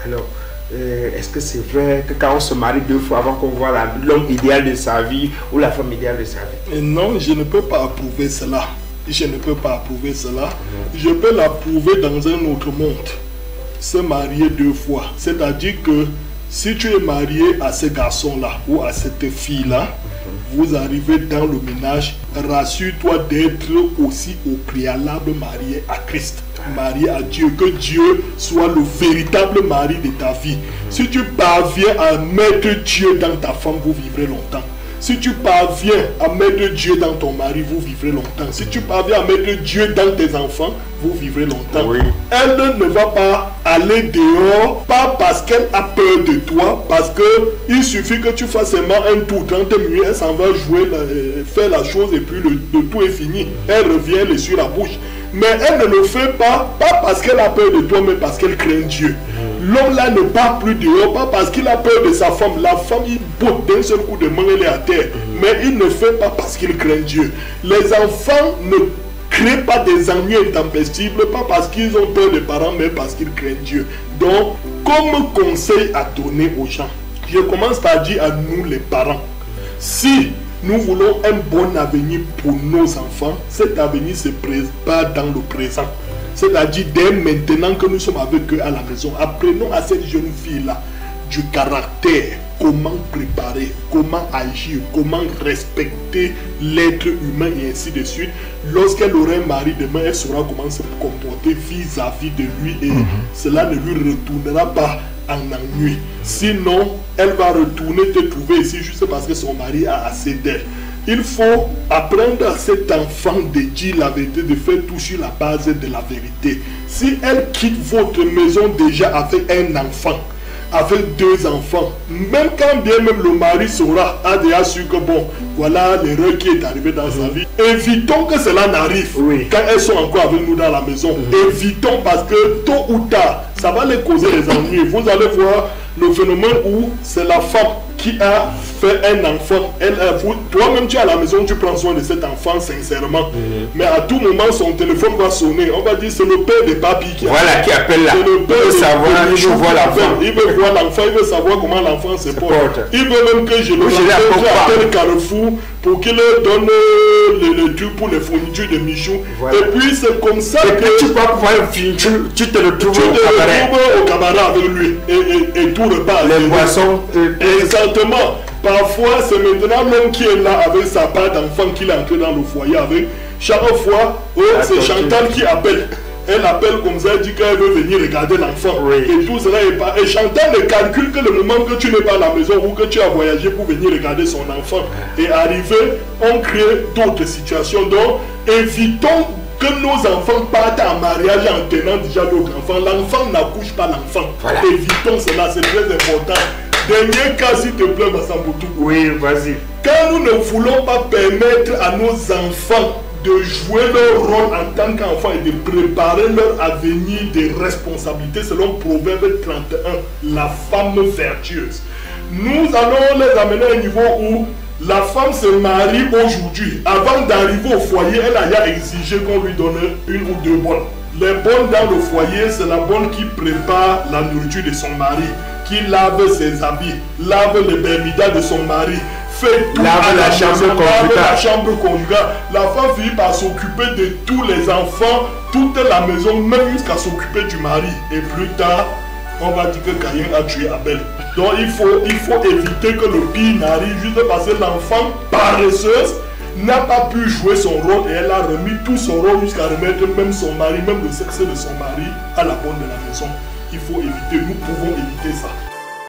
Alors, est-ce que c'est vrai que quand on se marie 2 fois avant qu'on voit l'homme idéal de sa vie ou la femme idéale de sa vie? Non, je ne peux pas approuver cela. Je ne peux pas approuver cela. Je peux l'approuver dans un autre monde. Se marier 2 fois. C'est-à-dire que si tu es marié à ce garçon-là ou à cette fille-là, vous arrivez dans le ménage, rassure-toi d'être aussi au préalable marié à Christ, marié à Dieu, que Dieu soit le véritable mari de ta vie. Si tu parviens à mettre Dieu dans ta femme, vous vivrez longtemps. Si tu parviens à mettre Dieu dans ton mari, vous vivrez longtemps. Si tu parviens à mettre Dieu dans tes enfants, vous vivrez longtemps. Oui. Elle ne va pas aller dehors, pas parce qu'elle a peur de toi, parce que il suffit que tu fasses seulement un tour, 30 minutes, elle s'en va jouer, faire la chose et puis le tout est fini. Elle revient, elle est sur la bouche. Mais elle ne le fait pas parce qu'elle a peur de toi, mais parce qu'elle craint Dieu. L'homme là ne part plus dehors, pas parce qu'il a peur de sa femme. La femme, il botte d'un seul coup de main, elle est à terre. Mais il ne fait pas parce qu'il craint Dieu. Les enfants ne créent pas des ennuis intempestibles, pas parce qu'ils ont peur des parents, mais parce qu'ils craignent Dieu. Donc, comme conseil à donner aux gens, je commence par dire à nous les parents, si nous voulons un bon avenir pour nos enfants, cet avenir se prépare dans le présent. C'est-à-dire dès maintenant que nous sommes avec eux à la maison, apprenons à cette jeune fille-là du caractère, comment préparer, comment agir, comment respecter l'être humain et ainsi de suite. Lorsqu'elle aura un mari demain, elle saura comment se comporter vis-à-vis de lui et cela ne lui retournera pas en ennui. Sinon, elle va retourner te trouver ici juste parce que son mari a assez d'elle. Il faut apprendre à cet enfant de dire la vérité, de faire tout sur la base de la vérité. Si elle quitte votre maison déjà avec un enfant, avec 2 enfants, même quand bien même le mari a déjà su que bon, voilà l'erreur qui est arrivée dans sa vie, évitons que cela n'arrive quand elles sont encore avec nous dans la maison. Évitons parce que tôt ou tard, ça va les causer des ennuis. Vous allez voir le phénomène où c'est la femme qui a fait un enfant. Toi-même tu es à la maison, tu prends soin de cet enfant sincèrement. Mais à tout moment, son téléphone va sonner. On va dire c'est le père de papy qui appelle là. C'est le père il veut voir l'enfant. Il veut voir l'enfant, il veut savoir comment l'enfant se porte. Il veut même que je l'appelle Carrefour pour qu'il leur donne le truc pour les fournitures de Michou. Et puis c'est comme ça que tu vas pouvoir tu te retrouves au cabaret avec lui et tout repart. Les boissons. Exactement. Parfois, c'est maintenant l'homme qui est là avec sa part d'enfant qu'il est entré dans le foyer avec. Chaque fois, c'est Chantal qui appelle. Elle appelle comme ça, elle dit qu'elle veut venir regarder l'enfant. Et tout cela est pas. Et Chantal ne calcule que le moment que tu n'es pas à la maison ou que tu as voyagé pour venir regarder son enfant. Et arrivé, on crée d'autres situations. Donc, évitons que nos enfants partent en mariage en tenant déjà d'autres enfants. L'enfant n'accouche pas l'enfant. Évitons cela, c'est très important. Dernier cas, s'il te plaît, Massambutu. Oui, vas-y. Quand nous ne voulons pas permettre à nos enfants de jouer leur rôle en tant qu'enfants et de préparer leur avenir des responsabilités selon Proverbe 31, la femme vertueuse, nous allons les amener à un niveau où la femme se marie aujourd'hui. Avant d'arriver au foyer, elle a déjà exigé qu'on lui donne 1 ou 2 bonnes. Les bonnes dans le foyer, c'est la bonne qui prépare la nourriture de son mari, qui lave ses habits, lave les bermidas de son mari, fait tout lave la chambre conjugale. La femme finit par s'occuper de tous les enfants, toute la maison, même jusqu'à s'occuper du mari. Et plus tard, on va dire que Caïn a tué Abel. Donc il faut éviter que le pire n'arrive juste parce que l'enfant paresseuse n'a pas pu jouer son rôle et elle a remis tout son rôle jusqu'à remettre même son mari, même le sexe de son mari à la bonne de la maison. Il faut éviter, nous pouvons éviter ça.